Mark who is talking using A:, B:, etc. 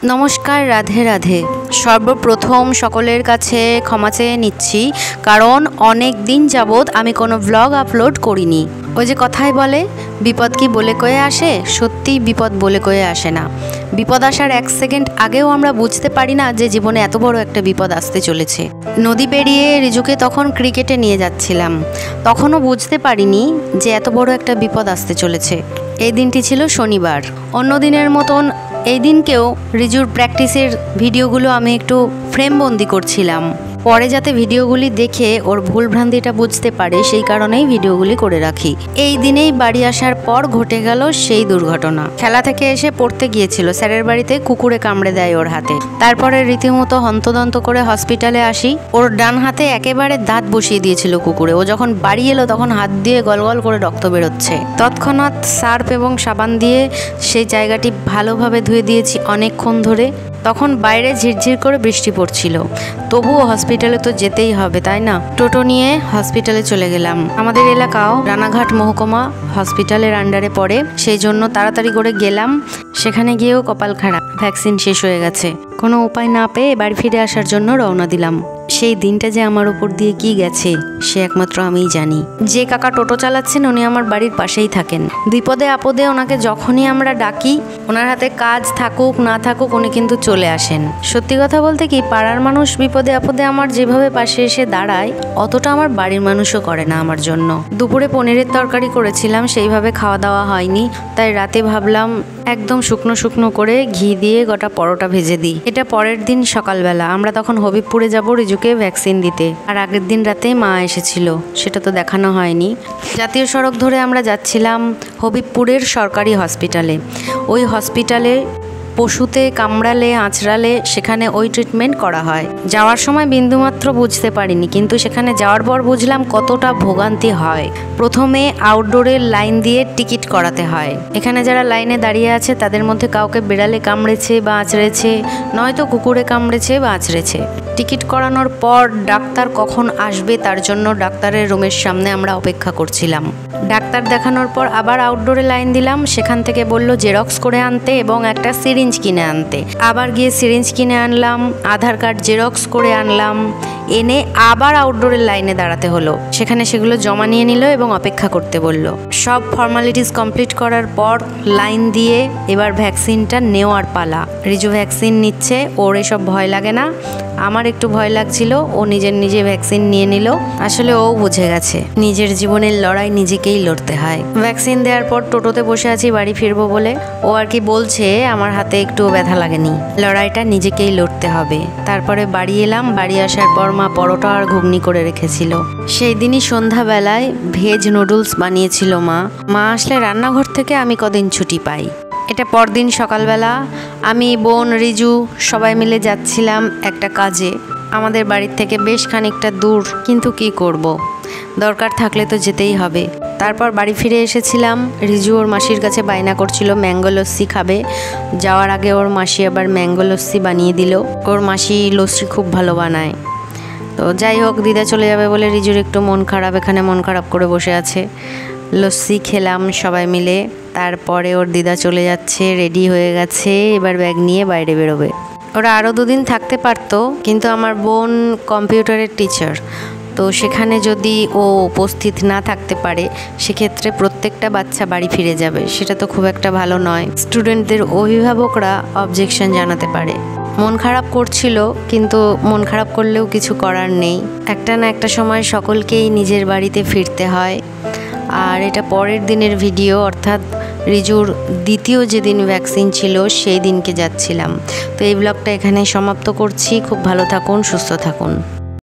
A: नमस्कार राधे राधे। सर्वप्रथम सकलेर काछे क्षमा चेये निচ্ছি कारण अनेक दिन जाबत आमी कोनो ब्लग आपलोड करिनी। ओई जे कथाय बोले विपद की बोले कये आसे, सत्यि विपद बोले कये आसे ना। विपद आसार एक सेकेंड आगेও আমরা বুঝতে পারি না যে জীবনে এত বড় একটা বিপদ আসতে চলেছে। নদী পেরিয়ে রিজুকে তখন ক্রিকেটে নিয়ে যাচ্ছিলাম, তখনও বুঝতে পারিনি যে এত বড় একটা বিপদ আসতে চলেছে। এই দিনটি ছিল শনিবার। অন্য দিনের মতন এই দিনকেও রিজুর প্র্যাকটিসের ভিডিওগুলো আমি একটু ফ্রেমবন্দি করছিলাম, পরে যাতে ভিডিওগুলি দেখে ওর ভুলভ্রান্তিটা বুঝতে পারে সেই কারণেই ভিডিওগুলি করে রাখি। এই দিনেই বাড়ি আসার পর ঘটে গেল সেই দুর্ঘটনা। খেলা থেকে এসে পড়তে গিয়েছিল, স্যারের বাড়িতে কুকুরে কামড়ে দেয় ওর হাতে। তারপরে রীতিমতো হন্তদন্ত করে হসপিটালে আসি। ওর ডান হাতে একেবারে দাঁত বসিয়ে দিয়েছিল কুকুরে। ও যখন বাড়ি এলো তখন হাত দিয়ে গলগল করে রক্ত বেরোচ্ছে। তৎক্ষণাৎ সার্ফ এবং সাবান দিয়ে সেই জায়গাটি ভালোভাবে ধুয়ে দিয়েছি অনেকক্ষণ ধরে। তখন বাইরে ঝিরঝির করে বৃষ্টি পড়ছিল, তবুও হসপিটালে তো যেতেই হবে, তাই না? টোটো নিয়ে হসপিটালে চলে গেলাম। আমাদের এলাকাও রানাঘাট মহকুমা হসপিটালের আন্ডারে পড়ে, সেই জন্য তাড়াতাড়ি করে গেলাম। সেখানে গিয়েও কপাল খারাপ, ভ্যাকসিন শেষ হয়ে গেছে। কোনো উপায় না পেয়ে বাড়ি ফিরে আসার জন্য রওনা দিলাম। সেই দিনটা যে আমার ওপর দিয়ে কি গেছে সে একমাত্র আমিই জানি। যে কাকা টোটো চালাচ্ছেন উনি আমার বাড়ির পাশেই থাকেন। বিপদে আপদে ওনাকে যখনই আমরা ডাকি, ওনার হাতে কাজ থাকুক না থাকুক উনি কিন্তু চলে আসেন। সত্যি কথা বলতে কি, পাড়ার মানুষ বিপদে আপদে আমার যেভাবে পাশে এসে দাঁড়ায় অতটা আমার বাড়ির মানুষও করে না আমার জন্য। দুপুরে পনিরের তরকারি করেছিলাম, সেইভাবে খাওয়া দাওয়া হয়নি, তাই রাতে ভাবলাম একদম শুকনো শুকনো করে ঘি দিয়ে গোটা পরোটা ভেজে দিই। এটা পরের দিন সকালবেলা। আমরা তখন হবিবপুরে যাব রিজুকে ভ্যাকসিন দিতে, আর আগের দিন রাতেই মা এসেছিল, সেটা তো দেখানো হয়নি। জাতীয় সড়ক ধরে আমরা যাচ্ছিলাম হবিবপুরের সরকারি হসপিটালে। ওই হসপিটালে পশুতে কামড়ালে আঁচড়ালে সেখানে ওই ট্রিটমেন্ট করা হয়। যাওয়ার সময় বিন্দুমাত্র বুঝতে পারিনি, কিন্তু সেখানে যাওয়ার পর বুঝলাম কতটা ভোগান্তি হয়। প্রথমে আউটডোরের লাইন দিয়ে টিকিট করাতে হয়। এখানে যারা লাইনে দাঁড়িয়ে আছে তাদের মধ্যে কাউকে বিড়ালে কামড়েছে বা আঁচড়েছে, নয়তো কুকুরে কামড়েছে বা আঁচড়েছে। টিকিট করানোর পর ডাক্তার কখন আসবে তার জন্য ডাক্তারের রুমের সামনে আমরা অপেক্ষা করছিলাম। ডাক্তার দেখানোর পর আবার আউটডোরে লাইন দিলাম। সেখান থেকে বলল জেরক্স করে আনতে এবং একটা সিরিঞ্জ কিনে আনতে। আবার গিয়ে সিরিঞ্জ কিনে আনলাম, আধার কার্ড জেরক্স করে আনলাম, এনে আবার আউটডোরের লাইনে দাঁড়াতে হলো। সেখানে সেগুলো জমা নিয়ে নিল এবং অপেক্ষা করতে বলল। সব ফর্মালিটিস কমপ্লিট করার পর লাইন দিয়ে এবার ভ্যাকসিনটা নেওয়ার পালা। রিজু ভ্যাকসিন নিচ্ছে, ওর এসব ভয় লাগে না। আমার একটু ভয় লাগছিল, ও নিজে ভ্যাকসিন নিয়ে নিল। আসলে ও বুঝে গেছে নিজের জীবনের লড়াই নিজেকেই লড়তে হয়। ভ্যাকসিন দেওয়ার পর টোটোতে বসে আছি বাড়ি ফিরবো বলে। ও আর কি বলছে আমার হাতে একটু ব্যথা লাগেনি, লড়াইটা নিজেকেই লড়তে হবে। তারপরে বাড়ি এলাম। বাড়ি আসার পর মা পরোটা আর ঘুগনি করে রেখেছিল। সেই দিনই সন্ধ্যাবেলায় ভেজ নুডলস বানিয়েছিল মা আসলে রান্নাঘর থেকে আমি কদিন ছুটি পাই। এটা পরদিন সকালবেলা আমি, বোন, রিজু সবাই মিলে যাচ্ছিলাম একটা কাজে। আমাদের বাড়ির থেকে বেশ খানিকটা দূর, কিন্তু কি করব, দরকার থাকলে তো যেতেই হবে। তারপর বাড়ি ফিরে এসেছিলাম। রিজু ওর মাসির কাছে বায়না করছিল ম্যাঙ্গো লস্যি খাবে। যাওয়ার আগে ওর মাসি আবার ম্যাঙ্গো লস্যি বানিয়ে দিল। ওর মাসি লস্যি খুব ভালো বানায়। তো যাই হোক, দিদা চলে যাবে বলে রিজুর একটু মন খারাপ, এখানে মন খারাপ করে বসে আছে। লস্যি খেলাম সবাই মিলে। তারপরে ওর দিদা চলে যাচ্ছে, রেডি হয়ে গেছে, এবার ব্যাগ নিয়ে বাইরে বেরোবে। ওরা আরও দুদিন থাকতে পারতো, কিন্তু আমার বোন কম্পিউটারের টিচার, তো সেখানে যদি ও উপস্থিত না থাকতে পারে সেক্ষেত্রে প্রত্যেকটা বাচ্চা বাড়ি ফিরে যাবে, সেটা তো খুব একটা ভালো নয়। স্টুডেন্টদের অভিভাবকরা অবজেকশন জানাতে পারে। মন খারাপ করছিল, কিন্তু মন খারাপ করলেও কিছু করার নেই। একটা না একটা সময় সকলকেই নিজের বাড়িতে ফিরতে হয়। আর এটা পরের দিনের ভিডিও, অর্থাৎ রিজুর দ্বিতীয় যেদিন ভ্যাকসিন ছিল সেই দিনকে যাচ্ছিলাম। তো এই ব্লগটা এখানে সমাপ্ত করছি। খুব ভালো থাকুন, সুস্থ থাকুন।